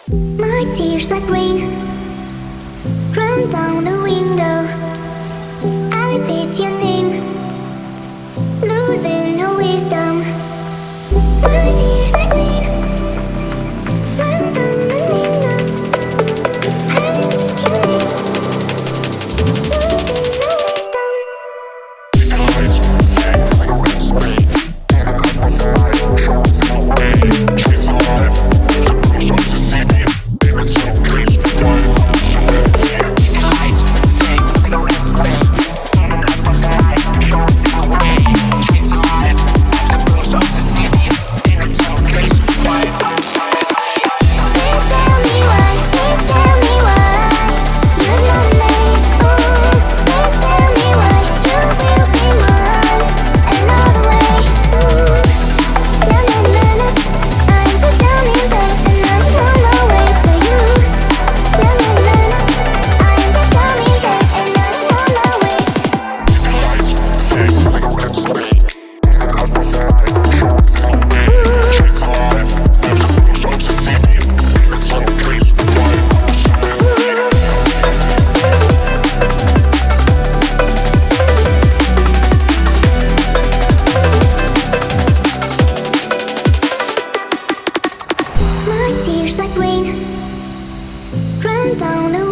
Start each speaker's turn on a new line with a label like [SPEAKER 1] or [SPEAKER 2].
[SPEAKER 1] My tears like rain run down the window. I repeat your name, losing no wisdom. My tears like rain run down the window. I repeat your name, losing no wisdom.
[SPEAKER 2] Eyes fake like a red screen, and a couple side shows no way. Kids alive, there's a bruise on the city. It's so crazy, why show it? Eyes fake like a red screen, and a couple side shows no way. Kids alive, there's a bruise on the city. It's so crazy, why show it?
[SPEAKER 1] Please tell me why, please tell me why you love me. Oh, please tell me why you will be mine another way. Ooh, na na na na, I'm the dummy babe and I'm on my way to you. Na na na na, I'm the dummy babe and I'm on my way.
[SPEAKER 2] Eyes fake like a red screen, and a couple side shows no way. Kids alive, there's a bruise on the city. It's so crazy, why show it? My tears like rain run down the